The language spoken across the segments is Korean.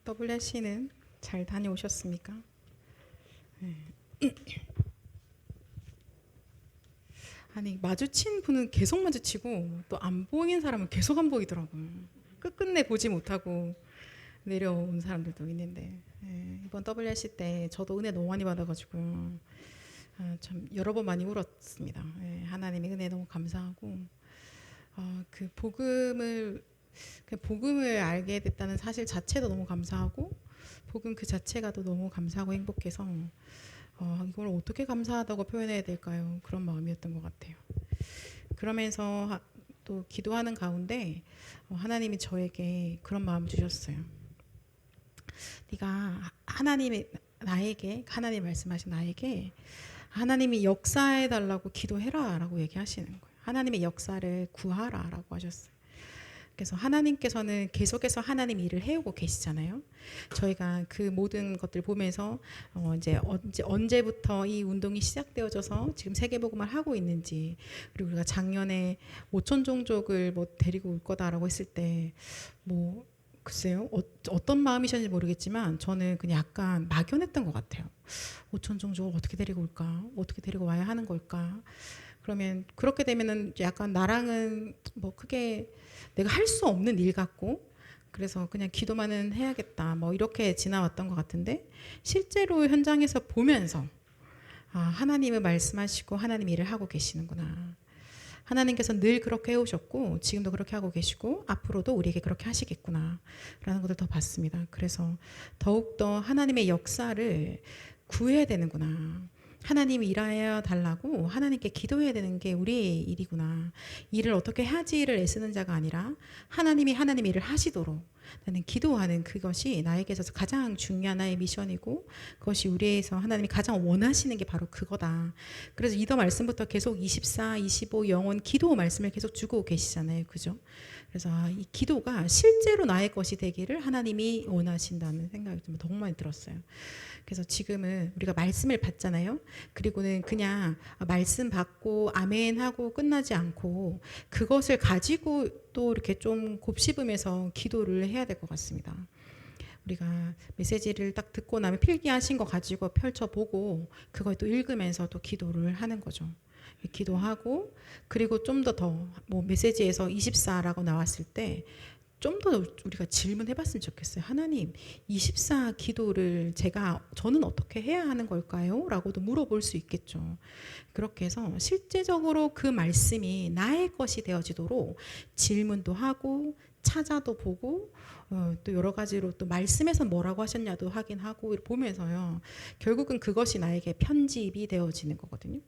WRC는 잘 다녀오셨습니까? 네. 아니 마주친 분은 계속 마주치고 또 안 보이는 사람은 계속 안 보이더라고요. 끝끝내 보지 못하고 내려온 사람들도 있는데 이번 WRC 때 저도 은혜 너무 많이 받아가지고 참 여러 번 많이 울었습니다. 하나님의 은혜 너무 감사하고 그 복음을 알게 됐다는 사실 자체도 너무 감사하고 복음 그 자체가 또 너무 감사하고 행복해서 이걸 어떻게 감사하다고 표현해야 될까요? 그런 마음이었던 것 같아요. 그러면서 또 기도하는 가운데 하나님이 저에게 그런 마음 주셨어요. 네가 하나님 말씀하신 나에게 하나님이 역사해 달라고 기도해라 라고 얘기하시는 거예요. 하나님의 역사를 구하라 라고 하셨어요. 그래서 하나님께서는 계속해서 하나님 일을 해오고 계시잖아요. 저희가 그 모든 것들 보면서 이제 언제부터 이 운동이 시작되어져서 지금 세계복음을 하고 있는지, 그리고 우리가 작년에 5천 종족을 뭐 데리고 올 거다라고 했을 때 뭐 글쎄요 어떤 마음이셨는지 모르겠지만 저는 그냥 약간 막연했던 것 같아요. 5천 종족을 어떻게 데리고 올까? 어떻게 데리고 와야 하는 걸까? 그러면 그렇게 되면은 약간 나랑은 뭐 크게 내가 할 수 없는 일 같고, 그래서 그냥 기도만은 해야겠다 뭐 이렇게 지나왔던 것 같은데, 실제로 현장에서 보면서 하나님은 말씀하시고 하나님 일을 하고 계시는구나. 하나님께서 늘 그렇게 해오셨고 지금도 그렇게 하고 계시고 앞으로도 우리에게 그렇게 하시겠구나 라는 것을 더 봤습니다. 그래서 더욱더 하나님의 역사를 구해야 되는구나, 하나님이 일하여 달라고 하나님께 기도해야 되는 게 우리의 일이구나, 일을 어떻게 하지를 애쓰는 자가 아니라 하나님이 하나님 일을 하시도록 나는 기도하는 그것이 나에게 있어서 가장 중요한 나의 미션이고, 그것이 우리에서 하나님이 가장 원하시는 게 바로 그거다. 그래서 이더 말씀부터 계속 24, 25 영혼 기도 말씀을 계속 주고 계시잖아요. 그죠? 그래서 이 기도가 실제로 나의 것이 되기를 하나님이 원하신다는 생각이 좀 너무 많이 들었어요. 그래서 지금은 우리가 말씀을 받잖아요. 그리고는 그냥 말씀 받고 아멘 하고 끝나지 않고 그것을 가지고 또 이렇게 좀 곱씹으면서 기도를 해야 될 것 같습니다. 우리가 메시지를 딱 듣고 나면 필기하신 거 가지고 펼쳐보고 그걸 또 읽으면서 또 기도를 하는 거죠. 기도하고, 그리고 좀 더 뭐 메시지에서 24라고 나왔을 때 좀 더 우리가 질문해 봤으면 좋겠어요. 하나님, 24 기도를 저는 어떻게 해야 하는 걸까요? 라고도 물어볼 수 있겠죠. 그렇게 해서 실제적으로 그 말씀이 나의 것이 되어지도록 질문도 하고 찾아도 보고 또 여러 가지로 또 말씀에서 뭐라고 하셨냐도 확인하고 보면서요. 결국은 그것이 나에게 편집이 되어지는 거거든요.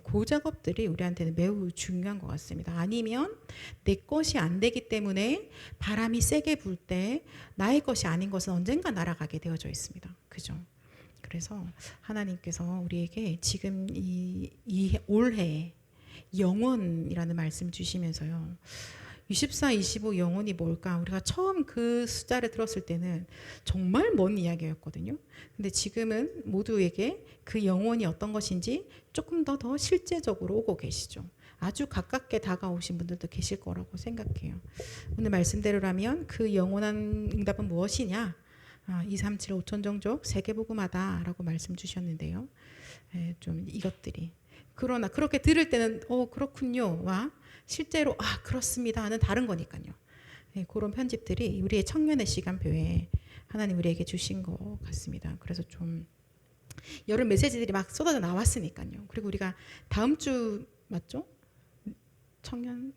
그 작업들이 우리한테는 매우 중요한 것 같습니다. 아니면 내 것이 안 되기 때문에 바람이 세게 불 때 나의 것이 아닌 것은 언젠가 날아가게 되어져 있습니다. 그죠? 그래서 하나님께서 우리에게 지금 이 올해 영원이라는 말씀 주시면서요. 24, 25 영혼이 뭘까? 우리가 처음 그 숫자를 들었을 때는 정말 먼 이야기였거든요. 근데 지금은 모두에게 그 영혼이 어떤 것인지 조금 더 실제적으로 오고 계시죠. 아주 가깝게 다가오신 분들도 계실 거라고 생각해요. 오늘 말씀대로라면 그 영원한 응답은 무엇이냐? 237 5천 종족 세계복음하다 라고 말씀 주셨는데요. 좀 이것들이, 그러나 그렇게 들을 때는 그렇군요 와 실제로 그렇습니다 하는 다른 거니까요. 그런 편집들이 우리의 청년의 시간표에 하나님 우리에게 주신 것 같습니다. 그래서 좀 여러 메시지들이 막 쏟아져 나왔으니까요. 그리고 우리가 다음 주 맞죠? 청년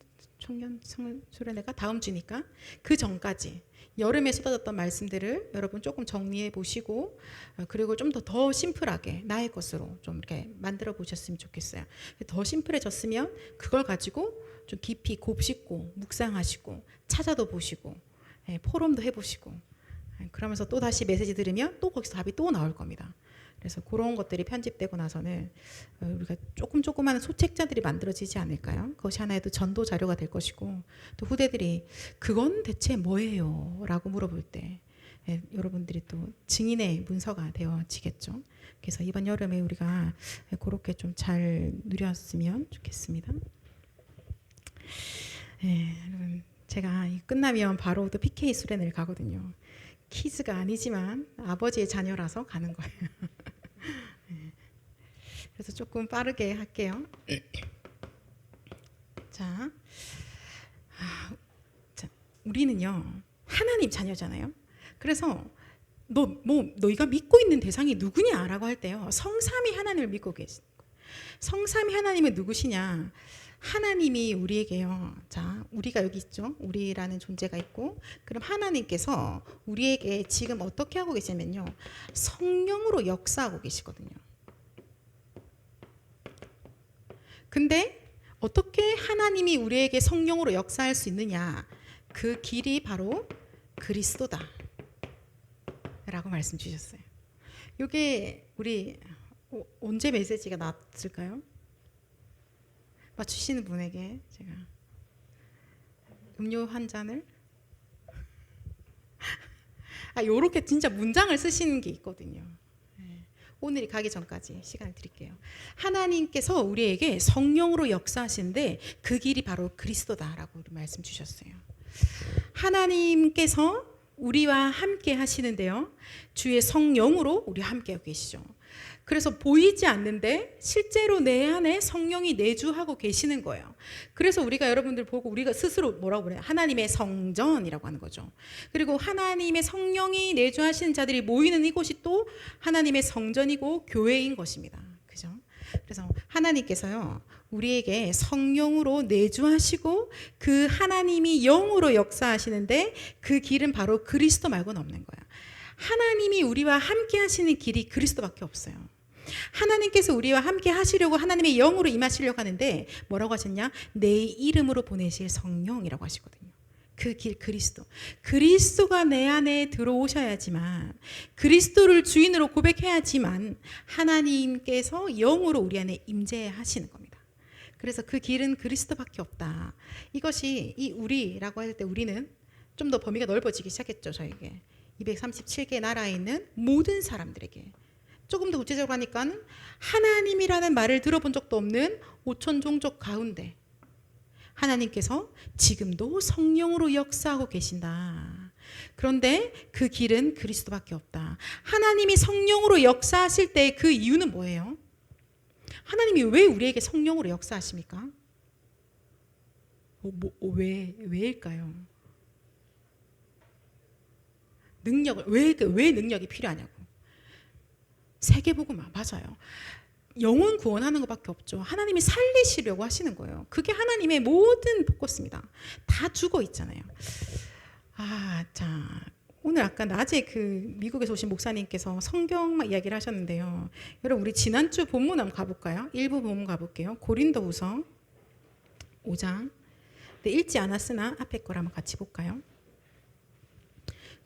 수련회가 다음 주니까 그 전까지 여름에 쏟아졌던 말씀들을 여러분 조금 정리해 보시고, 그리고 좀 더 심플하게 나의 것으로 좀 이렇게 만들어 보셨으면 좋겠어요. 더 심플해졌으면 그걸 가지고 좀 깊이 곱씹고 묵상하시고 찾아도 보시고 포럼도 해보시고, 그러면서 또 다시 메시지 들으면 또 거기서 답이 또 나올 겁니다. 그래서 그런 것들이 편집되고 나서는 우리가 조그마한 소책자들이 만들어지지 않을까요? 그것이 하나의 또 전도 자료가 될 것이고, 또 후대들이 그건 대체 뭐예요? 라고 물어볼 때 여러분들이 또 증인의 문서가 되어지겠죠. 그래서 이번 여름에 우리가 그렇게 좀 잘 누렸으면 좋겠습니다. 여러분, 제가 끝나면 바로 또 PK 수련회를 가거든요. 키즈가 아니지만 아버지의 자녀라서 가는 거예요. 그래서 조금 빠르게 할게요. 자, 우리는요 하나님 자녀잖아요. 그래서 너희가 믿고 있는 대상이 누구냐라고 할 때요, 성삼위 하나님을 믿고 계신 거예요. 성삼위 하나님은 누구시냐? 하나님이 우리에게요, 자, 우리가 여기 있죠. 우리라는 존재가 있고, 그럼 하나님께서 우리에게 지금 어떻게 하고 계시냐면요, 성령으로 역사하고 계시거든요. 근데 어떻게 하나님이 우리에게 성령으로 역사할 수 있느냐? 그 길이 바로 그리스도다 라고 말씀 주셨어요. 이게 우리 언제 메시지가 나왔을까요? 맞추시는 분에게 제가 음료 한 잔을 요렇게 진짜 문장을 쓰시는 게 있거든요. 오늘이 가기 전까지 시간을 드릴게요. 하나님께서 우리에게 성령으로 역사하시는데 그 길이 바로 그리스도다라고 말씀 주셨어요. 하나님께서 우리와 함께 하시는데요, 주의 성령으로 우리와 함께 하고 계시죠. 그래서 보이지 않는데 실제로 내 안에 성령이 내주하고 계시는 거예요. 그래서 우리가 여러분들 보고 우리가 스스로 뭐라고 그래요? 하나님의 성전이라고 하는 거죠. 그리고 하나님의 성령이 내주하시는 자들이 모이는 이곳이 또 하나님의 성전이고 교회인 것입니다. 그죠? 그래서 하나님께서요, 우리에게 성령으로 내주하시고 그 하나님이 영으로 역사하시는데 그 길은 바로 그리스도 말고는 없는 거야. 하나님이 우리와 함께 하시는 길이 그리스도밖에 없어요. 하나님께서 우리와 함께 하시려고 하나님의 영으로 임하시려고 하는데 뭐라고 하셨냐? 내 이름으로 보내실 성령이라고 하시거든요. 그 길 그리스도. 그리스도가 내 안에 들어오셔야지만, 그리스도를 주인으로 고백해야지만 하나님께서 영으로 우리 안에 임재하시는 겁니다. 그래서 그 길은 그리스도밖에 없다. 이것이 이 우리라고 할 때 우리는 좀 더 범위가 넓어지기 시작했죠. 저에게 237개 나라에 있는 모든 사람들에게. 조금 더 구체적으로 하니까 하나님이라는 말을 들어본 적도 없는 5천 종족 가운데 하나님께서 지금도 성령으로 역사하고 계신다. 그런데 그 길은 그리스도밖에 없다. 하나님이 성령으로 역사하실 때 그 이유는 뭐예요? 하나님이 왜 우리에게 성령으로 역사하십니까? 왜일까요? 능력을, 왜 능력이 필요하냐고. 세계복음화, 맞아요. 영혼 구원하는 것밖에 없죠. 하나님이 살리시려고 하시는 거예요. 그게 하나님의 모든 포커스입니다. 다 죽어 있잖아요. 자, 오늘 아까 낮에 그 미국에서 오신 목사님께서 성경만 이야기를 하셨는데요. 여러분, 우리 지난주 본문 한번 가볼까요? 일부 본문 가볼게요. 고린도후서 5장. 네, 읽지 않았으나 앞에 걸 한번 같이 볼까요?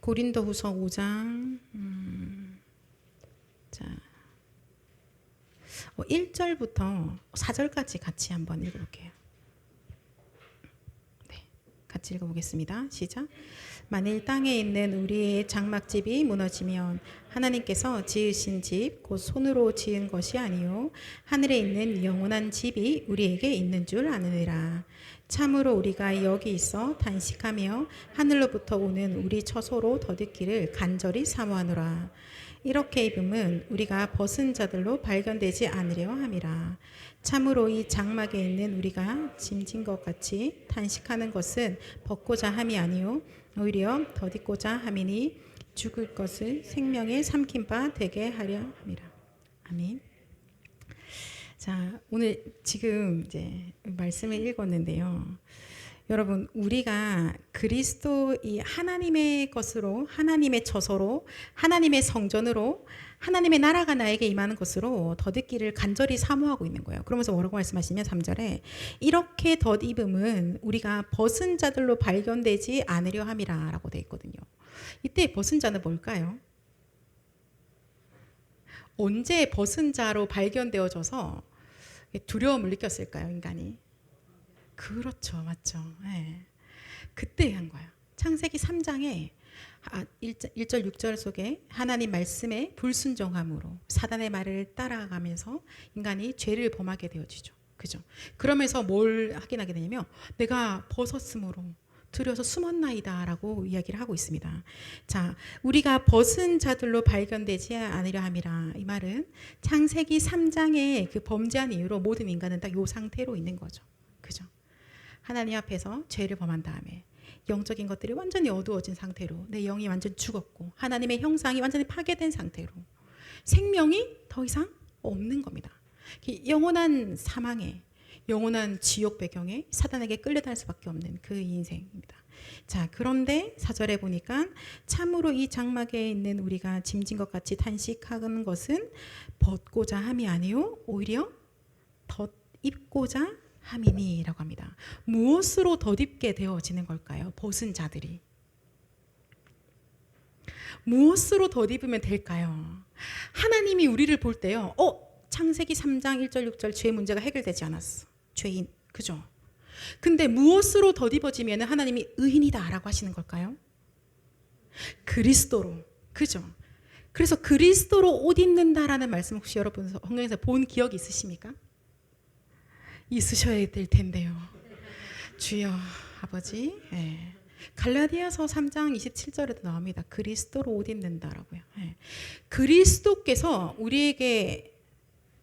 고린도후서 5장. 자, 1절부터 4절까지 같이 한번 읽어볼게요. 네, 같이 읽어보겠습니다. 시작. 만일 땅에 있는 우리의 장막집이 무너지면 하나님께서 지으신 집 곧 손으로 지은 것이 아니요 하늘에 있는 영원한 집이 우리에게 있는 줄 아느니라. 참으로 우리가 여기 있어 단식하며 하늘로부터 오는 우리 처소로 덧입기를 간절히 사모하노라. 이렇게 입음은 우리가 벗은 자들로 발견되지 않으려 함이라. 참으로 이 장막에 있는 우리가 짐진 것 같이 단식하는 것은 벗고자 함이 아니요 오히려 덧입고자 함이니 죽을 것을 생명의 삼킨 바 되게 하려 함이라. 아멘. 자, 오늘 지금 이제 말씀을 읽었는데요. 여러분, 우리가 그리스도 이 하나님의 것으로, 하나님의 처소로, 하나님의 성전으로, 하나님의 나라가 나에게 임하는 것으로 덧입기를 간절히 사모하고 있는 거예요. 그러면서 뭐라고 말씀하시면 3절에 이렇게 덧입음은 우리가 벗은 자들로 발견되지 않으려 함이라 라고 되어 있거든요. 이때 벗은 자는 뭘까요? 언제 벗은 자로 발견되어져서 두려움을 느꼈을까요, 인간이? 그렇죠, 맞죠. 네. 그때 한 거예요. 창세기 3장에 1절 6절 속에 하나님 말씀에 불순종함으로 사단의 말을 따라가면서 인간이 죄를 범하게 되어지죠. 그죠? 그러면서 뭘 확인하게 되냐면 내가 벗었으므로 두려워서 숨었나이다 라고 이야기를 하고 있습니다. 자, 우리가 벗은 자들로 발견되지 않으려 함이라. 이 말은 창세기 3장의 그 범죄한 이유로 모든 인간은 딱 이 상태로 있는 거죠. 그죠? 하나님 앞에서 죄를 범한 다음에 영적인 것들이 완전히 어두워진 상태로 내 영이 완전 죽었고 하나님의 형상이 완전히 파괴된 상태로 생명이 더 이상 없는 겁니다. 영원한 사망에, 영원한 지옥 배경에 사단에게 끌려다닐 수밖에 없는 그 인생입니다. 자, 그런데 4절에 보니까 참으로 이 장막에 있는 우리가 짐진 것 같이 탄식하는 것은 벗고자 함이 아니요 오히려 덧입고자 함이니 라고 합니다. 무엇으로 덧입게 되어지는 걸까요? 벗은 자들이 무엇으로 덧입으면 될까요? 하나님이 우리를 볼 때요, 창세기 3장 1절 6절 죄 문제가 해결되지 않았어. 죄인, 그죠? 근데 무엇으로 덧입어지면 하나님이 의인이다 라고 하시는 걸까요? 그리스도로, 그죠? 그래서 그리스도로 옷 입는다라는 말씀 혹시 여러분 성경에서 본 기억 있으십니까? 있으셔야 될 텐데요. 주여 아버지, 네. 갈라디아서 3장 27절에도 나옵니다. 그리스도로 옷 입는다라고요. 네. 그리스도께서 우리에게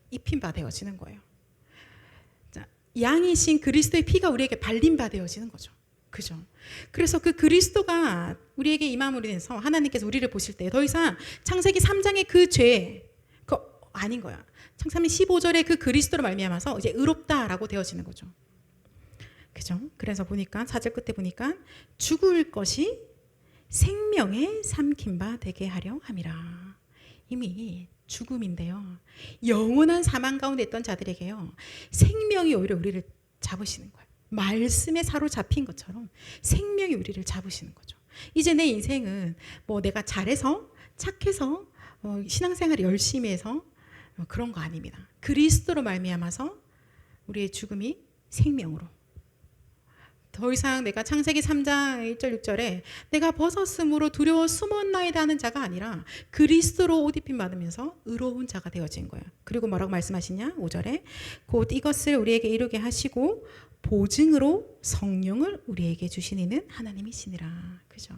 입힌 바 되어지는 거예요. 자, 양이신 그리스도의 피가 우리에게 발린 바 되어지는 거죠. 그죠? 그래서 그 그리스도가 우리에게 임함으로 인해서 하나님께서 우리를 보실 때 더 이상 창세기 3장의 그 죄, 그거 아닌 거야. 창세기 15절에 그 그리스도로 말미암아서 이제 의롭다라고 되어지는 거죠. 그죠? 그래서 보니까 4절 끝에 보니까 죽을 것이 생명에 삼킨 바 되게 하려 함이라. 이미 죽음인데요. 영원한 사망 가운데 있던 자들에게요. 생명이 오히려 우리를 잡으시는 거예요. 말씀에 사로잡힌 것처럼 생명이 우리를 잡으시는 거죠. 이제 내 인생은 뭐 내가 잘해서 착해서 신앙생활을 열심히 해서 그런 거 아닙니다. 그리스도로 말미암아서 우리의 죽음이 생명으로. 더 이상 내가 창세기 3장 1절 6절에 내가 벗었으므로 두려워 숨었나이다 하는 자가 아니라 그리스도로 옷 입힘 받으면서 의로운 자가 되어진 거예요. 그리고 뭐라고 말씀하시냐? 5절에 곧 이것을 우리에게 이루게 하시고 보증으로 성령을 우리에게 주신 이는 하나님이시니라. 그죠?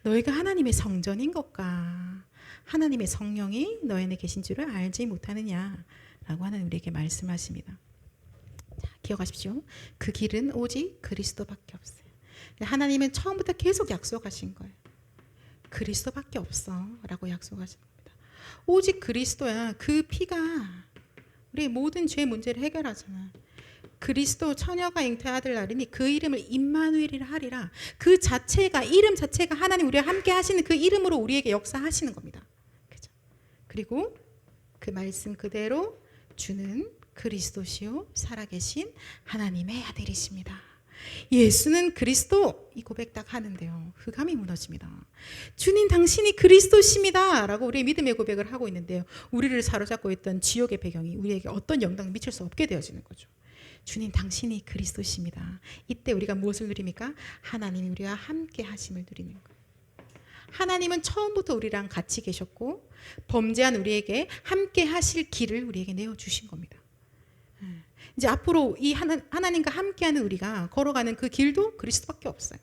너희가 하나님의 성전인 것과 하나님의 성령이 너희 안에 계신 줄을 알지 못하느냐라고 하나님 우리에게 말씀하십니다. 자, 기억하십시오. 그 길은 오직 그리스도밖에 없어요. 하나님은 처음부터 계속 약속하신 거예요. 그리스도밖에 없어 라고 약속하신 겁니다. 오직 그리스도야. 그 피가 우리의 모든 죄 문제를 해결하잖아. 그리스도 처녀가 잉태한 아들 낳으리니 그 이름을 임마누엘이라 하리라. 그 자체가, 이름 자체가 하나님 우리와 함께 하시는 그 이름으로 우리에게 역사하시는 겁니다. 그죠? 그리고 그 말씀 그대로 주는 그리스도시요 살아계신 하나님의 아들이십니다. 예수는 그리스도, 이 고백 딱 하는데요, 흑암이 무너집니다. 주님 당신이 그리스도십니다 라고 우리의 믿음의 고백을 하고 있는데요, 우리를 사로잡고 있던 지옥의 배경이 우리에게 어떤 영향을 미칠 수 없게 되어지는 거죠. 주님 당신이 그리스도십니다. 이때 우리가 무엇을 누립니까? 하나님이 우리와 함께 하심을 누리는 거예요. 하나님은 처음부터 우리랑 같이 계셨고 범죄한 우리에게 함께 하실 길을 우리에게 내어주신 겁니다. 이제 앞으로 이 하나님과 함께하는 우리가 걸어가는 그 길도 그리스도밖에 없어요.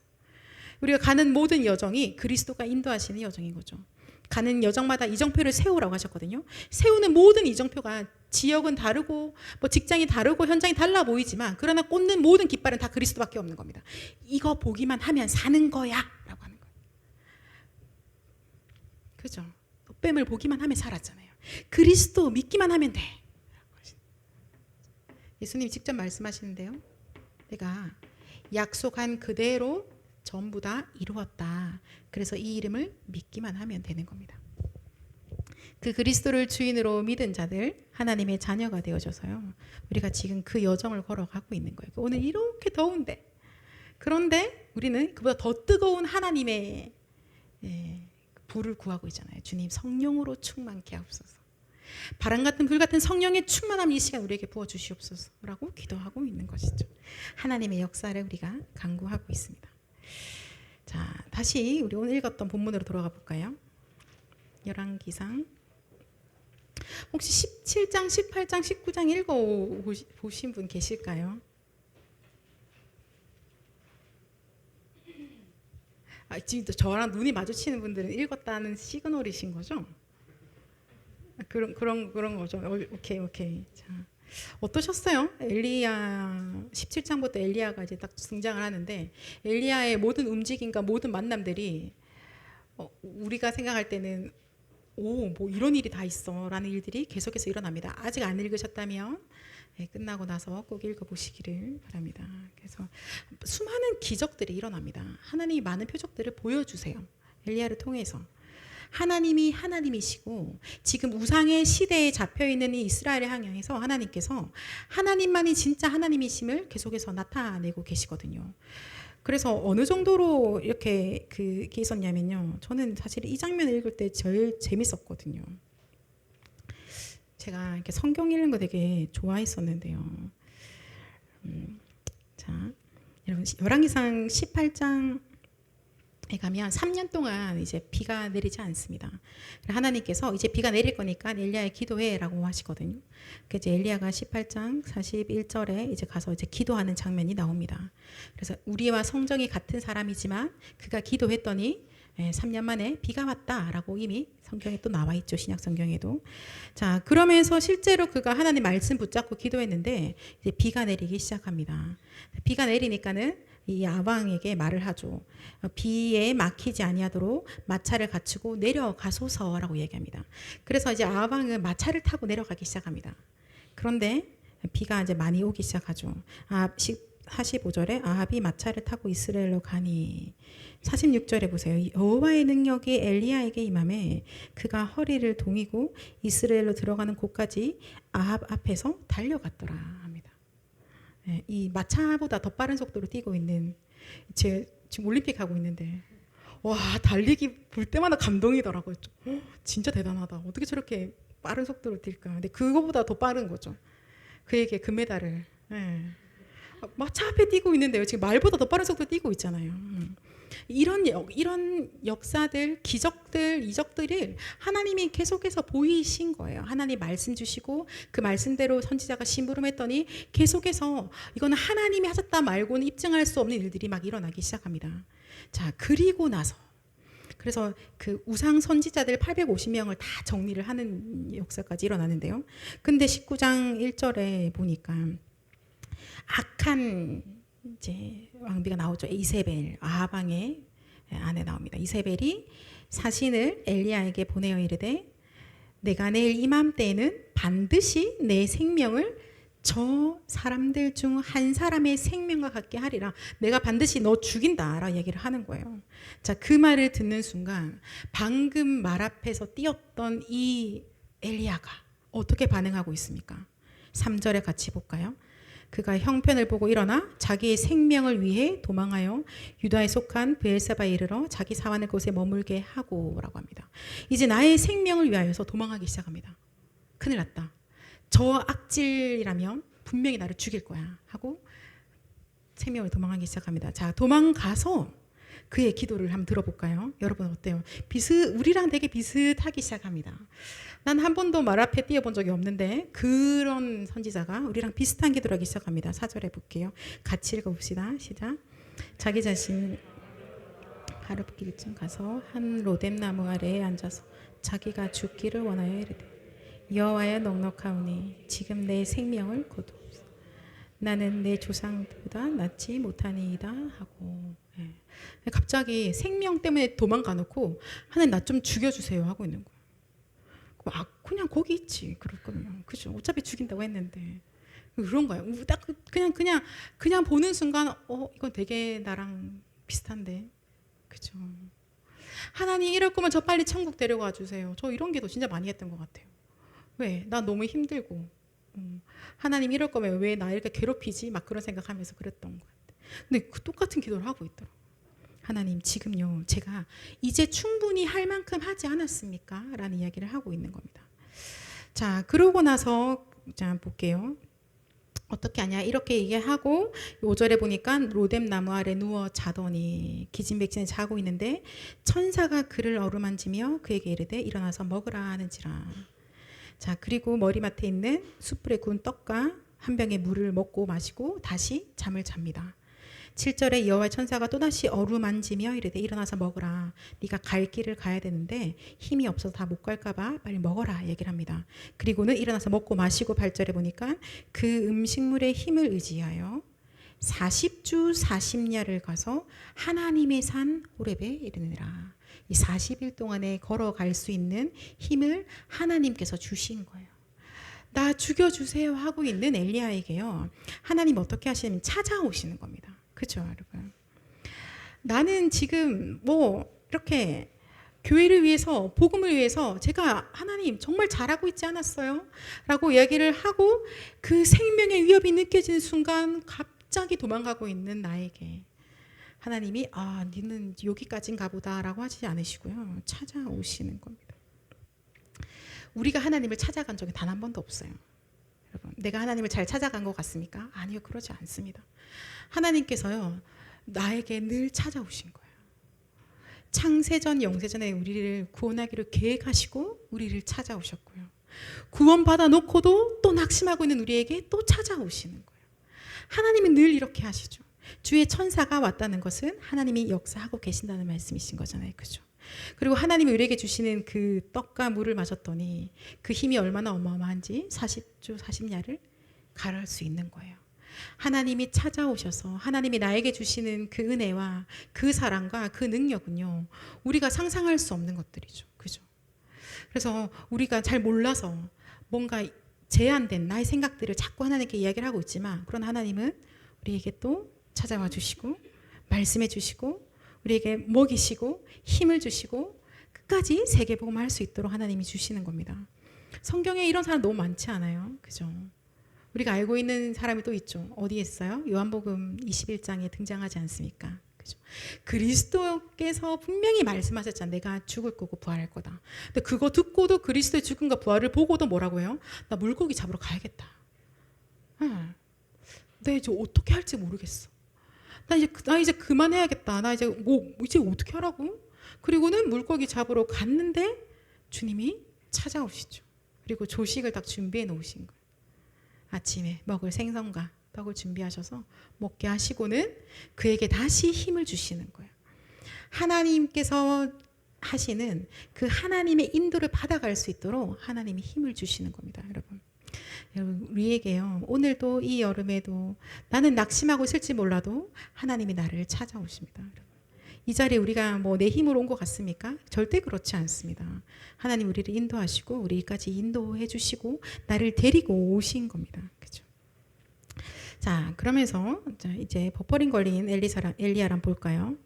우리가 가는 모든 여정이 그리스도가 인도하시는 여정인 거죠. 가는 여정마다 이정표를 세우라고 하셨거든요. 세우는 모든 이정표가 지역은 다르고 뭐 직장이 다르고 현장이 달라 보이지만 그러나 꽂는 모든 깃발은 다 그리스도밖에 없는 겁니다. 이거 보기만 하면 사는 거야 라고 하는 거예요. 그죠? 뱀을 보기만 하면 살았잖아요. 그리스도 믿기만 하면 돼. 예수님이 직접 말씀하시는데요, 내가 약속한 그대로 전부 다 이루었다. 그래서 이 이름을 믿기만 하면 되는 겁니다. 그 그리스도를 주인으로 믿은 자들, 하나님의 자녀가 되어져서요, 우리가 지금 그 여정을 걸어가고 있는 거예요. 오늘 이렇게 더운데, 그런데 우리는 그보다 더 뜨거운 하나님의 불을 구하고 있잖아요. 주님 성령으로 충만케 하옵소서. 바람 같은 불 같은 성령의 충만함 이 시간 우리에게 부어주시옵소서라고 기도하고 있는 것이죠. 하나님의 역사를 우리가 간구하고 있습니다. 자, 다시 우리 오늘 읽었던 본문으로 돌아가 볼까요? 열왕기상 혹시 17장, 18장, 19장 읽어보신 분 계실까요? 지금 저랑 눈이 마주치는 분들은 읽었다는 시그널이신 거죠? 그런 거죠. 오케이. 자, 어떠셨어요? 엘리야 17장부터 엘리야가 이제 딱 등장을 하는데 엘리야의 모든 움직임과 모든 만남들이 우리가 생각할 때는 뭐 이런 일이 다 있어 라는 일들이 계속해서 일어납니다. 아직 안 읽으셨다면 끝나고 나서 꼭 읽어보시기를 바랍니다. 그래서 수많은 기적들이 일어납니다. 하나님이 많은 표적들을 보여주세요. 엘리야를 통해서. 하나님이 하나님이시고 지금 우상의 시대에 잡혀있는 이 이스라엘을 향해서 하나님께서 하나님만이 진짜 하나님이심을 계속해서 나타내고 계시거든요. 그래서 어느 정도로 이렇게 그게 있었냐면요. 저는 사실 이 장면을 읽을 때 제일 재밌었거든요. 제가 이렇게 성경 읽는 거 되게 좋아했었는데요. 자, 여러분 열왕기상 18장에 가면 3년 동안 이제 비가 내리지 않습니다. 하나님께서 이제 비가 내릴 거니까 엘리야에 기도해라고 하시거든요. 그래서 엘리야가 18장 41절에 이제 가서 이제 기도하는 장면이 나옵니다. 그래서 우리와 성정이 같은 사람이지만 그가 기도했더니 3년 만에 비가 왔다라고 이미 성경에 또 나와 있죠. 신약 성경에도. 자, 그러면서 실제로 그가 하나님 말씀 붙잡고 기도했는데 이제 비가 내리기 시작합니다. 비가 내리니까는 이 아방에게 말을 하죠. 비에 막히지 아니하도록 마차를 갖추고 내려가소서라고 얘기합니다. 그래서 이제 아방은 마차를 타고 내려가기 시작합니다. 그런데 비가 이제 많이 오기 시작하죠. 45절에 아합이 마차를 타고 이스라엘로 가니 46절에 보세요. 여호와의 능력이 엘리야에게 임함에 그가 허리를 동이고 이스라엘로 들어가는 곳까지 아합 앞에서 달려갔더라 합니다. 이 마차보다 더 빠른 속도로 뛰고 있는 제 지금 올림픽 하고 있는데 와 달리기 볼 때마다 감동이더라고요. 진짜 대단하다. 어떻게 저렇게 빠른 속도로 뛸까. 근데 그거보다 더 빠른 거죠. 그에게 금메달을. 마차 앞에 뛰고 있는데요. 지금 말보다 더 빠른 속도로 뛰고 있잖아요. 이런 역사들, 기적들, 이적들을 하나님이 계속해서 보이신 거예요. 하나님 말씀 주시고 그 말씀대로 선지자가 심부름했더니 계속해서 이거는 하나님이 하셨다 말고는 입증할 수 없는 일들이 막 일어나기 시작합니다. 자, 그리고 나서 그래서 그 우상 선지자들 850명을 다 정리를 하는 역사까지 일어나는데요. 근데 19장 1절에 보니까 악한 이제 왕비가 나오죠. 이세벨, 아하방의 아내 나옵니다. 이세벨이 사신을 엘리야에게 보내어 이르되 내가 내일 이맘때에는 반드시 내 생명을 저 사람들 중 한 사람의 생명과 같게 하리라. 내가 반드시 너 죽인다라고 얘기를 하는 거예요. 자, 그 말을 듣는 순간 방금 말 앞에서 뛰었던 이 엘리야가 어떻게 반응하고 있습니까? 3절에 같이 볼까요? 그가 형편을 보고 일어나 자기의 생명을 위해 도망하여 유다에 속한 브엘세바에 이르러 자기 사환의 곳에 머물게 하고 라고 합니다. 이제 나의 생명을 위하여서 도망하기 시작합니다. 큰일 났다. 저 악질이라면 분명히 나를 죽일 거야 하고 생명을 도망하기 시작합니다. 자, 도망가서 그의 기도를 한번 들어볼까요? 여러분 어때요? 우리랑 되게 비슷하기 시작합니다. 난 한 번도 말 앞에 뛰어본 적이 없는데 그런 선지자가 우리랑 비슷한 기도를 하기 시작합니다. 4절에 볼게요. 같이 읽어봅시다. 시작. 자기 자신 가르길쯤 가서 한 로뎀나무 아래에 앉아서 자기가 죽기를 원하여 이르되 여호와여 넉넉하오니 지금 내 생명을 거두옵소서. 나는 내 조상보다 낫지 못하니이다 하고 갑자기 생명 때문에 도망가 놓고 하나님 나 좀 죽여주세요 하고 있는 거예요. 그냥 거기 있지 그렇거든요. 그죠? 어차피 죽인다고 했는데 그런 거예요. 딱 그냥 보는 순간 이건 되게 나랑 비슷한데 그죠? 하나님 이럴 거면 저 빨리 천국 데려가 주세요. 저 이런 기도 진짜 많이 했던 것 같아요. 왜? 나 너무 힘들고 하나님 이럴 거면 왜 나 이렇게 괴롭히지? 막 그런 생각하면서 그랬던 것 같아요. 근데 그 똑같은 기도를 하고 있더라고요. 하나님 지금요 제가 이제 충분히 할 만큼 하지 않았습니까? 라는 이야기를 하고 있는 겁니다. 자, 그러고 나서 자 볼게요. 어떻게 하냐 이렇게 얘기하고 5절에 보니까 로뎀나무 아래 누워 자더니 기진맥진에 자고 있는데 천사가 그를 어루만지며 그에게 이르되 일어나서 먹으라 하는지라. 자, 그리고 머리맡에 있는 숯불에 구운 떡과 한 병의 물을 먹고 마시고 다시 잠을 잡니다. 7절에 여호와의 천사가 또다시 어루만지며 이르되 일어나서 먹으라. 네가 갈 길을 가야 되는데 힘이 없어서 다 못 갈까 봐 빨리 먹어라 얘기를 합니다. 그리고는 일어나서 먹고 마시고 8절에 보니까 그 음식물의 힘을 의지하여 40주 40야를 가서 하나님의 산 호렙에 이르느니라. 이 40일 동안에 걸어갈 수 있는 힘을 하나님께서 주신 거예요. 나 죽여주세요 하고 있는 엘리야에게요, 하나님 어떻게 하시냐면 찾아오시는 겁니다. 그렇죠, 여러분? 나는 지금 뭐 이렇게 교회를 위해서, 복음을 위해서 제가 하나님 정말 잘하고 있지 않았어요? 라고 이야기를 하고 그 생명의 위협이 느껴지는 순간 갑자기 도망가고 있는 나에게 하나님이 니는 여기까지인가 보다 라고 하지 않으시고요, 찾아오시는 겁니다. 우리가 하나님을 찾아간 적이 단 한 번도 없어요. 여러분, 내가 하나님을 잘 찾아간 것 같습니까? 아니요, 그러지 않습니다. 하나님께서요, 나에게 늘 찾아오신 거예요. 창세전 영세전에 우리를 구원하기로 계획하시고 우리를 찾아오셨고요, 구원받아 놓고도 또 낙심하고 있는 우리에게 또 찾아오시는 거예요. 하나님은 늘 이렇게 하시죠. 주의 천사가 왔다는 것은 하나님이 역사하고 계신다는 말씀이신 거잖아요. 그죠? 그리고 하나님이 우리에게 주시는 그 떡과 물을 마셨더니 그 힘이 얼마나 어마어마한지 40주 40야를 가를 수 있는 거예요. 하나님이 찾아오셔서 하나님이 나에게 주시는 그 은혜와 그 사랑과 그 능력은요, 우리가 상상할 수 없는 것들이죠. 그죠? 그래서 우리가 잘 몰라서 뭔가 제한된 나의 생각들을 자꾸 하나님께 이야기를 하고 있지만, 그런 하나님은 우리에게 또 찾아와 주시고 말씀해 주시고 우리에게 먹이시고 힘을 주시고 끝까지 세계복음을 할 수 있도록 하나님이 주시는 겁니다. 성경에 이런 사람 너무 많지 않아요? 그죠? 우리가 알고 있는 사람이 또 있죠. 어디에 있어요? 요한복음 21장에 등장하지 않습니까? 그죠? 그리스도께서 분명히 말씀하셨잖아요. 내가 죽을 거고 부활할 거다. 근데 그거 듣고도, 그리스도의 죽음과 부활을 보고도 뭐라고 해요? 나 물고기 잡으러 가야겠다. 나 이제 어떻게 할지 모르겠어. 나 이제 그만해야겠다. 나 이제 이제 어떻게 하라고? 그리고는 물고기 잡으러 갔는데 주님이 찾아오시죠. 그리고 조식을 딱 준비해 놓으신 거예요. 아침에 먹을 생선과 떡을 준비하셔서 먹게 하시고는 그에게 다시 힘을 주시는 거예요. 하나님께서 하시는 그 하나님의 인도를 받아갈 수 있도록 하나님이 힘을 주시는 겁니다. 여러분, 우리에게요, 오늘도 이 여름에도 나는 낙심하고 있을지 몰라도 하나님이 나를 찾아오십니다. 이 자리에 우리가 뭐 내 힘으로 온 것 같습니까? 절대 그렇지 않습니다. 하나님 우리를 인도하시고 우리까지 인도해 주시고 나를 데리고 오신 겁니다. 그죠? 자, 그러면서 이제 버퍼링 걸린 엘리야랑 볼까요?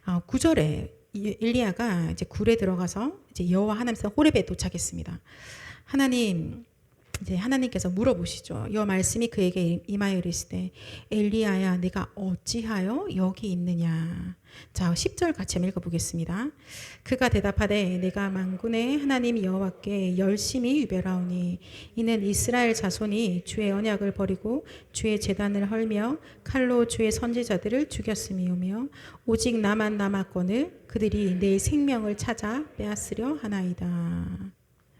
9절에 엘리야가 이제 굴에 들어가서 이제 여호와 하나님께서 호렙에 도착했습니다. 이제 하나님께서 물어보시죠. 여 말씀이 그에게 임하여 이르시되 엘리야야 내가 어찌하여 여기 있느냐. 자, 10절 같이 한번 읽어보겠습니다. 그가 대답하되 내가 만군의 하나님 여호와께 열심히 유별하오니 이는 이스라엘 자손이 주의 언약을 버리고 주의 제단을 헐며 칼로 주의 선지자들을 죽였음이오며 오직 나만 남았거늘 그들이 내 생명을 찾아 빼앗으려 하나이다.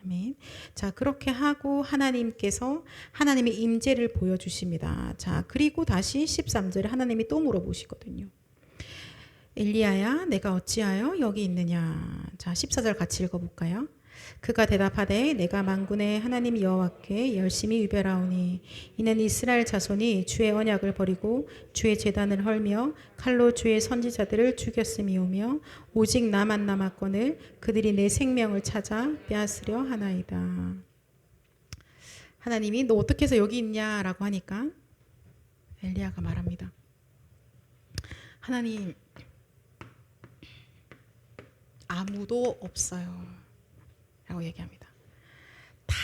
아멘. 자, 그렇게 하고 하나님께서 하나님의 임재를 보여주십니다. 자, 그리고 다시 13절에 하나님이 또 물어보시거든요. 엘리야야 내가 어찌하여 여기 있느냐. 자, 14절 같이 읽어볼까요? 그가 대답하되 내가 만군의 하나님 여호와께 열심히 유별하오니 이는 이스라엘 자손이 주의 언약을 버리고 주의 제단을 헐며 칼로 주의 선지자들을 죽였음이오며 오직 나만 남았거늘 그들이 내 생명을 찾아 빼앗으려 하나이다. 하나님이 너 어떻게 해서 여기 있냐라고 하니까 엘리야가 말합니다. 하나님, 아무도 없어요 라고 얘기합니다. 다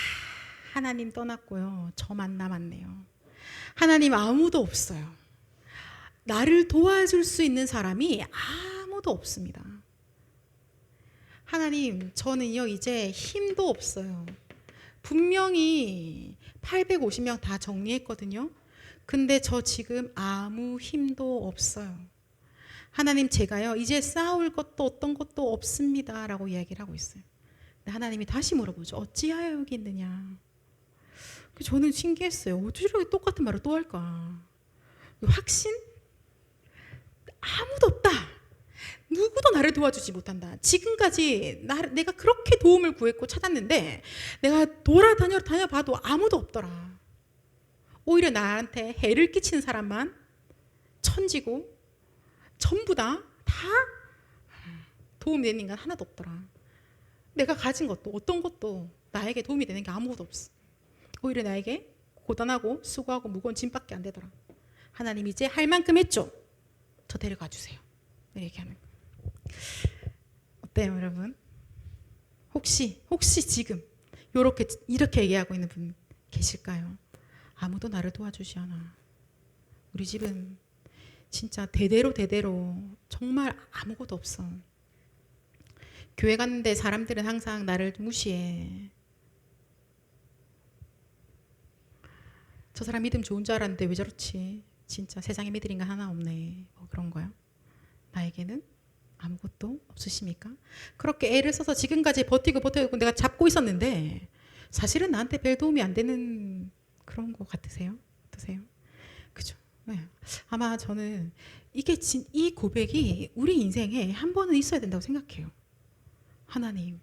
하나님 떠났고요, 저만 남았네요. 하나님, 아무도 없어요. 나를 도와줄 수 있는 사람이 아무도 없습니다. 하나님, 저는요 이제 힘도 없어요. 분명히 850명 다 정리했거든요. 근데 저 지금 아무 힘도 없어요. 하나님, 제가요 이제 싸울 것도 어떤 것도 없습니다 라고 이야기를 하고 있어요. 하나님이 다시 물어보죠. 어찌하여 여기 있느냐. 저는 신기했어요. 어찌 이렇게 똑같은 말을 또 할까. 확신? 아무도 없다. 누구도 나를 도와주지 못한다. 지금까지 내가 그렇게 도움을 구했고 찾았는데 내가 다녀봐도 아무도 없더라. 오히려 나한테 해를 끼치는 사람만 천지고 전부 다 도움이 되는 인간 하나도 없더라. 내가 가진 것도 어떤 것도 나에게 도움이 되는 게 아무것도 없어. 오히려 나에게 고단하고 수고하고 무거운 짐밖에 안 되더라. 하나님 이제 할 만큼 했죠. 저 데려가 주세요. 얘기하는 거예요. 어때요 여러분? 혹시 지금 이렇게 얘기하고 있는 분 계실까요? 아무도 나를 도와주지 않아. 우리 집은 진짜 대대로 정말 아무것도 없어. 교회 갔는데 사람들은 항상 나를 무시해. 저 사람 믿음 좋은 줄 알았는데 왜 저렇지? 진짜 세상에 믿을 인간 하나 없네. 뭐 그런 거요. 나에게는 아무것도 없으십니까? 그렇게 애를 써서 지금까지 버티고 내가 잡고 있었는데 사실은 나한테 별 도움이 안 되는 그런 거 같으세요? 어떠세요? 그죠? 네. 아마 저는 이 고백이 우리 인생에 한 번은 있어야 된다고 생각해요. 하나님,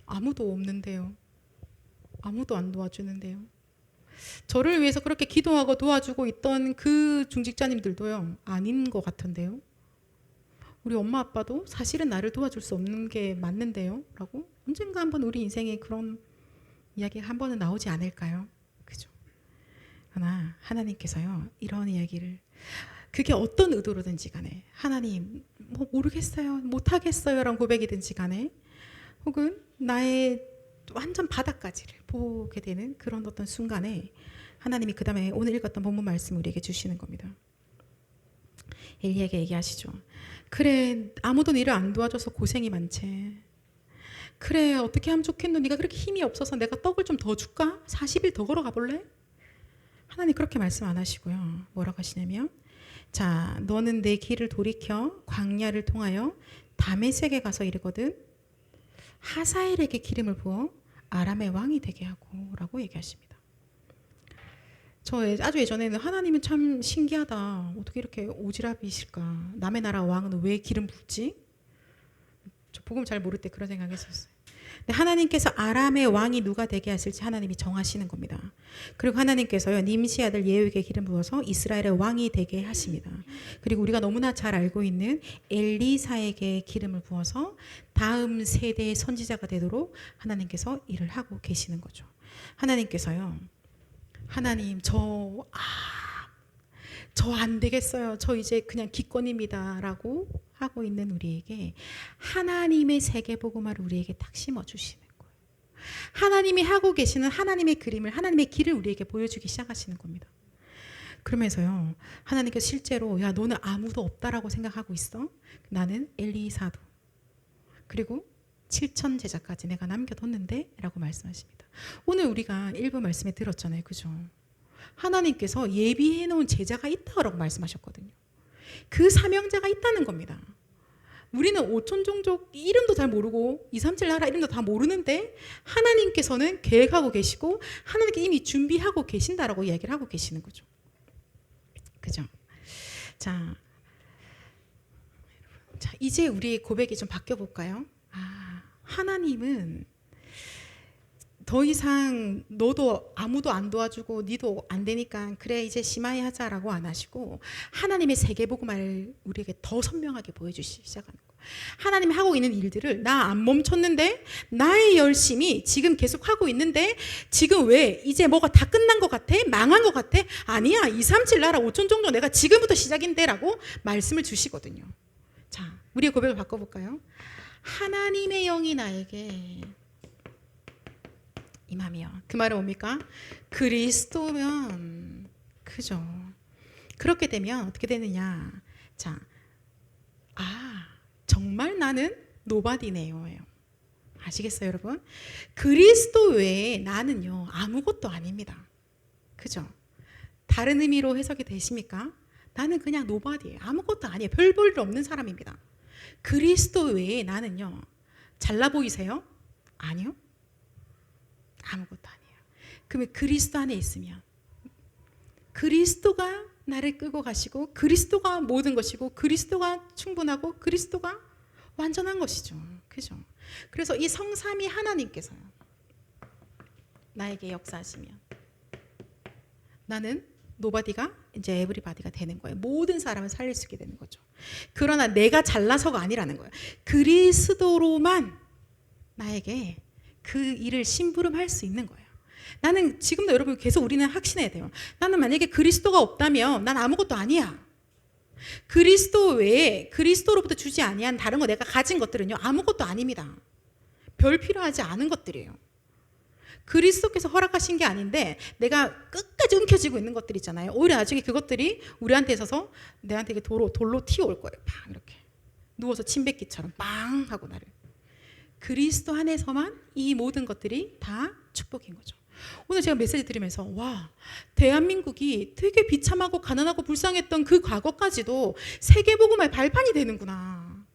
아무도 없는데요. 아무도 안 도와주는데요. 저를 위해서 그렇게 기도하고 도와주고 있던 그 중직자님들도요, 아닌 것 같은데요. 우리 엄마 아빠도 사실은 나를 도와줄 수 없는 게 맞는데요. 라고 언젠가 한번 우리 인생에 그런 이야기가 한 번은 나오지 않을까요? 그죠? 그러나 하나님께서요, 이런 이야기를 그게 어떤 의도로든지 간에 하나님 뭐 모르겠어요, 못하겠어요 라는 고백이든지 간에 혹은 나의 완전 바닥까지를 보게 되는 그런 어떤 순간에 하나님이 그 다음에 오늘 읽었던 본문 말씀을 우리에게 주시는 겁니다. 엘리야에게 얘기하시죠. 그래, 아무도 니를 안 도와줘서 고생이 많지. 그래, 어떻게 하면 좋겠노? 네가 그렇게 힘이 없어서 내가 떡을 좀 더 줄까? 40일 더 걸어가 볼래? 하나님 그렇게 말씀 안 하시고요. 뭐라고 하시냐면, 자, 너는 내 길을 돌이켜 광야를 통하여 다메섹에 가서 이르거든 하사엘에게 기름을 부어 아람의 왕이 되게 하고 라고 얘기하십니다. 저 아주 예전에는 하나님은 참 신기하다. 어떻게 이렇게 오지랖이실까? 남의 나라 왕은 왜 기름 붓지? 저 복음 잘 모를 때 그런 생각했었어요. 근데 하나님께서 아람의 왕이 누가 되게 하실지 하나님이 정하시는 겁니다. 그리고 하나님께서요, 님시 아들 예후에게 기름 부어서 이스라엘의 왕이 되게 하십니다. 그리고 우리가 너무나 잘 알고 있는 엘리사에게 기름을 부어서 다음 세대의 선지자가 되도록 하나님께서 일을 하고 계시는 거죠. 하나님께서요, 하나님 저 안 되겠어요. 저 이제 그냥 기권입니다. 라고 하고 있는 우리에게 하나님의 세계복음화를 우리에게 딱 심어주시는 거예요. 하나님이 하고 계시는 하나님의 그림을, 하나님의 길을 우리에게 보여주기 시작하시는 겁니다. 그러면서요, 하나님께서 실제로 야 너는 아무도 없다라고 생각하고 있어? 나는 엘리사도 그리고 7천 제자까지 내가 남겨뒀는데 라고 말씀하십니다. 오늘 우리가 일부 말씀에 들었잖아요. 그죠? 하나님께서 예비해 놓은 제자가 있다고 말씀하셨거든요. 그 사명자가 있다는 겁니다. 우리는 5천 종족 이름도 잘 모르고 237 나라 이름도 다 모르는데 하나님께서는 계획하고 계시고 하나님께 이미 준비하고 계신다라고 이야기를 하고 계시는 거죠. 그죠? 자, 이제 우리의 고백이 좀 바뀌어 볼까요? 하나님은 더 이상 너도 아무도 안 도와주고 니도 안 되니까 그래 이제 심하게 하자라고 안 하시고 하나님의 세계복음을 우리에게 더 선명하게 보여주시기 시작하는 거예요. 하나님이 하고 있는 일들을 나 안 멈췄는데 나의 열심이 지금 계속 하고 있는데 지금 왜 이제 뭐가 다 끝난 것 같아? 망한 것 같아? 아니야 237 나라 5천 정도 내가 지금부터 시작인데 라고 말씀을 주시거든요. 자, 우리의 고백을 바꿔볼까요? 하나님의 영이 나에게 임하며, 그 말은 뭡니까? 그리스도면, 그죠? 그렇게 되면 어떻게 되느냐? 자, 정말 나는 노바디네요. 아시겠어요, 여러분? 그리스도 외에 나는요 아무것도 아닙니다. 그죠? 다른 의미로 해석이 되십니까? 나는 그냥 노바디예요. 아무것도 아니에요. 별 볼 일 없는 사람입니다. 그리스도 외에 나는요 잘나 보이세요? 아니요. 아무것도 아니에요. 그러면 그리스도 안에 있으면 그리스도가 나를 끌고 가시고 그리스도가 모든 것이고 그리스도가 충분하고 그리스도가 완전한 것이죠. 그죠? 그래서 이 성삼위 하나님께서요, 나에게 역사하시면 나는 노바디가 이제 에브리바디가 되는 거예요. 모든 사람을 살릴 수 있게 되는 거죠. 그러나 내가 잘나서가 아니라는 거예요. 그리스도로만 나에게 그 일을 심부름할 수 있는 거예요. 나는 지금도 여러분 계속 우리는 확신해야 돼요. 나는 만약에 그리스도가 없다면 난 아무것도 아니야. 그리스도 외에 그리스도로부터 주지 아니한 다른 거 내가 가진 것들은요 아무것도 아닙니다. 별 필요하지 않은 것들이에요. 그리스도께서 허락하신 게 아닌데 내가 끝까지 움켜쥐고 있는 것들 있잖아요. 오히려 나중에 그것들이 우리한테 있어서 내한테 돌로 튀어올 거예요. 팡 이렇게 누워서 침뱉기처럼 빵 하고 나를. 그리스도 안에서만 이 모든 것들이 다 축복인 거죠. 오늘 제가 메시지 들으면서 와, 대한민국이 되게 비참하고 가난하고 불쌍했던 그 과거까지도 세계복음화의 발판이 되는구나.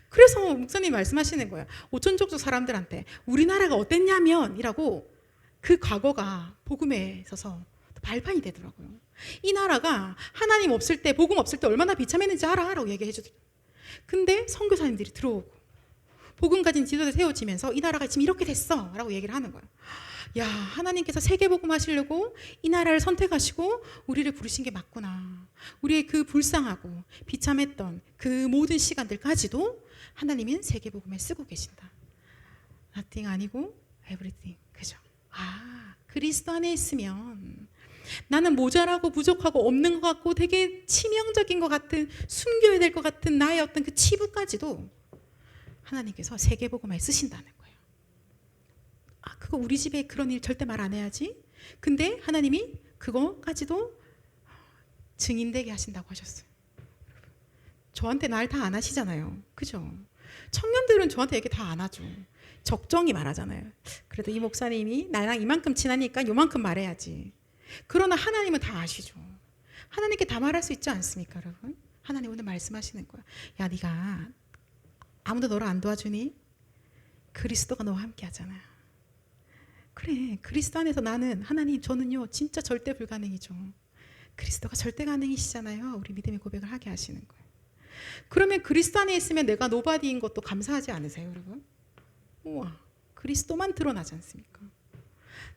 그래서 목사님이 말씀하시는 거예요. 5천족족 사람들한테 우리나라가 어땠냐면 이라고 그 과거가 복음에 있어서 발판이 되더라고요. 이 나라가 하나님 없을 때 복음 없을 때 얼마나 비참했는지 알아? 라고 얘기해 주더라고요. 근데 선교사님들이 들어오고 복음 가진 지도자 세워지면서 이 나라가 지금 이렇게 됐어 라고 얘기를 하는 거예요. 야, 하나님께서 세계복음 하시려고 이 나라를 선택하시고 우리를 부르신 게 맞구나. 우리의 그 불쌍하고 비참했던 그 모든 시간들까지도 하나님은 세계복음에 쓰고 계신다. Nothing 아니고 everything. 그죠? 아, 그리스도 안에 있으면 나는 모자라고 부족하고 없는 것 같고 되게 치명적인 것 같은, 숨겨야 될 것 같은 나의 어떤 그 치부까지도 하나님께서 세계복음에 쓰신다는 거예요. 아, 그거 우리 집에 그런 일 절대 말 안 해야지. 근데 하나님이 그거까지도 증인되게 하신다고 하셨어요. 저한테 말 다 안 하시잖아요. 그죠? 청년들은 저한테 얘기 다 안 하죠. 적정히 말하잖아요. 그래도 이 목사님이 나랑 이만큼 친하니까 요만큼 말해야지. 그러나 하나님은 다 아시죠. 하나님께 다 말할 수 있지 않습니까, 여러분? 하나님 오늘 말씀하시는 거야. 야, 네가 아무도 너를 안 도와주니? 그리스도가 너와 함께 하잖아. 그래, 그리스도 안에서 나는, 하나님 저는요 진짜 절대 불가능이죠. 그리스도가 절대 가능이시잖아요. 우리 믿음의 고백을 하게 하시는 거예요. 그러면 그리스도 안에 있으면 내가 노바디인 것도 감사하지 않으세요, 여러분? 우와, 그리스도만 드러나지 않습니까?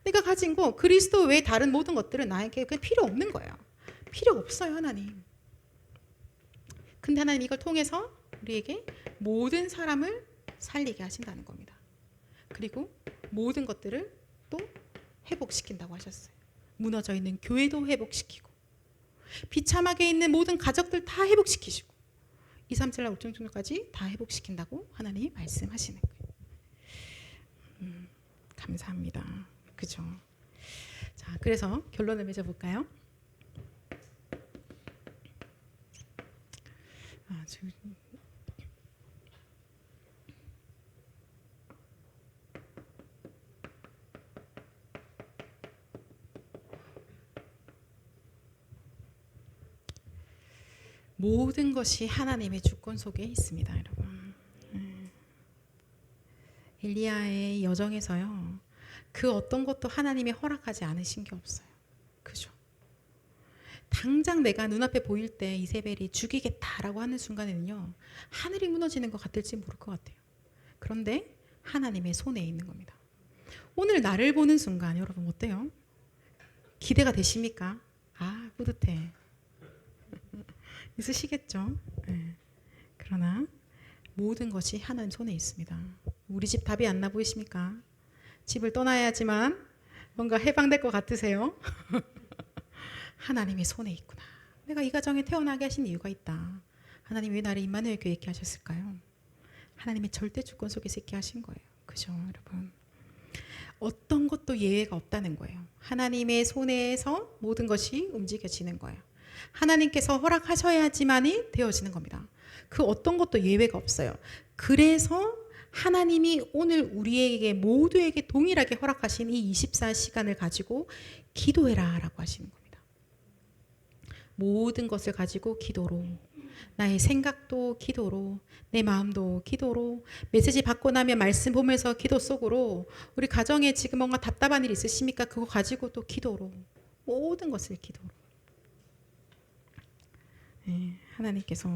내가 가진 거, 그리스도 외에 다른 모든 것들은 나에게 그냥 필요 없는 거예요. 필요 없어요, 하나님. 근데 하나님 이걸 통해서 우리에게 모든 사람을 살리게 하신다는 겁니다. 그리고 모든 것들을 또 회복시킨다고 하셨어요. 무너져 있는 교회도 회복시키고 비참하게 있는 모든 가족들 다 회복시키시고 2, 3, 7, 8, 5층까지 다 회복시킨다고 하나님이 말씀하시는 거예요. 감사합니다. 그죠? 자, 그래서 결론을 맺어볼까요? 모든 것이 하나님의 주권 속에 있습니다, 여러분. 엘리야의 여정에서요, 그 어떤 것도 하나님이 허락하지 않으신 게 없어요. 그죠? 당장 내가 눈앞에 보일 때 이세벨이 죽이겠다라고 하는 순간에는요, 하늘이 무너지는 것 같을지 모를 것 같아요. 그런데 하나님의 손에 있는 겁니다. 오늘 나를 보는 순간 여러분 어때요? 기대가 되십니까? 아, 뿌듯해. 있으시겠죠? 네. 그러나 모든 것이 하나님 손에 있습니다. 우리 집 답이 안 나 보이십니까? 집을 떠나야지만 뭔가 해방될 것 같으세요? 하나님의 손에 있구나. 내가 이 가정에 태어나게 하신 이유가 있다. 하나님 왜 나를 임마누엘 교회 있게 하셨을까요? 하나님의 절대 주권 속에서 있게 하신 거예요. 그죠, 여러분? 어떤 것도 예외가 없다는 거예요. 하나님의 손에서 모든 것이 움직여지는 거예요. 하나님께서 허락하셔야지만이 되어지는 겁니다. 그 어떤 것도 예외가 없어요. 그래서 하나님이 오늘 우리에게 모두에게 동일하게 허락하신 이 24시간을 가지고 기도해라 라고 하시는 겁니다. 모든 것을 가지고 기도로, 나의 생각도 기도로, 내 마음도 기도로, 메시지 받고 나면 말씀 보면서 기도 속으로, 우리 가정에 지금 뭔가 답답한 일 있으십니까? 그거 가지고 또 기도로, 모든 것을 기도로. 하나님께서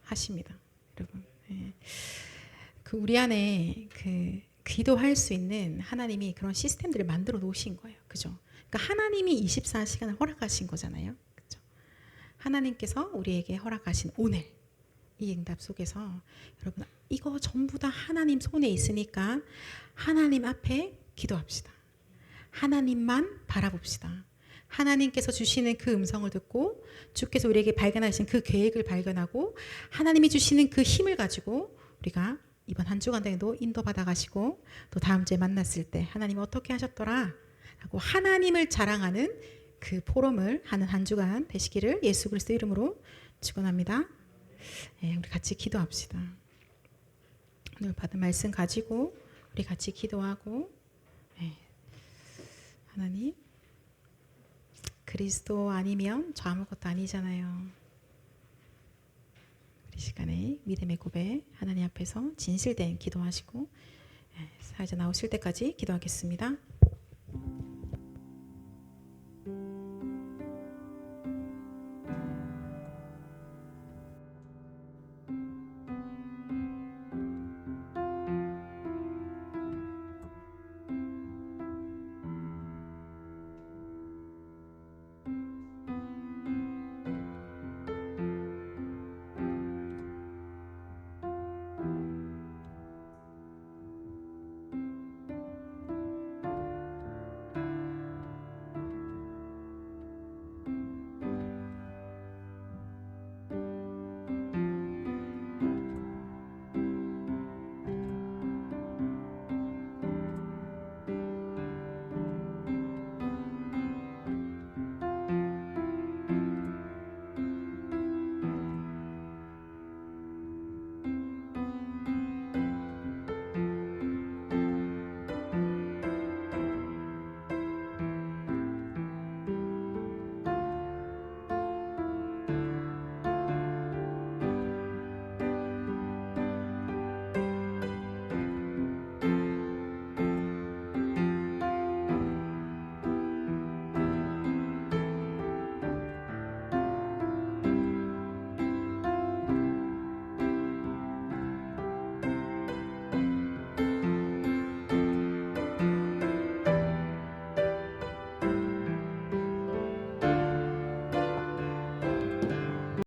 하십니다, 여러분. 그 우리 안에 그 기도할 수 있는 하나님이 그런 시스템들을 만들어 놓으신 거예요, 그죠? 그러니까 하나님이 24시간을 허락하신 거잖아요, 그죠? 하나님께서 우리에게 허락하신 오늘 이 응답 속에서 여러분 이거 전부 다 하나님 손에 있으니까 하나님 앞에 기도합시다. 하나님만 바라봅시다. 하나님께서 주시는 그 음성을 듣고 주께서 우리에게 발견하신 그 계획을 발견하고 하나님이 주시는 그 힘을 가지고 우리가 이번 한 주간도 인도받아 가시고 또 다음 주에 만났을 때 하나님 어떻게 하셨더라 하고 하나님을 자랑하는 그 포럼을 하는 한 주간 되시기를 예수 그리스도 이름으로 축원합니다. 우리 같이 기도합시다. 오늘 받은 말씀 가지고 우리 같이 기도하고 하나님 그리스도 아니면 저 아무것도 아니잖아요. 우리 시간에 믿음의 고백 하나님 앞에서 진실된 기도하시고 사회자 나오실 때까지 기도하겠습니다.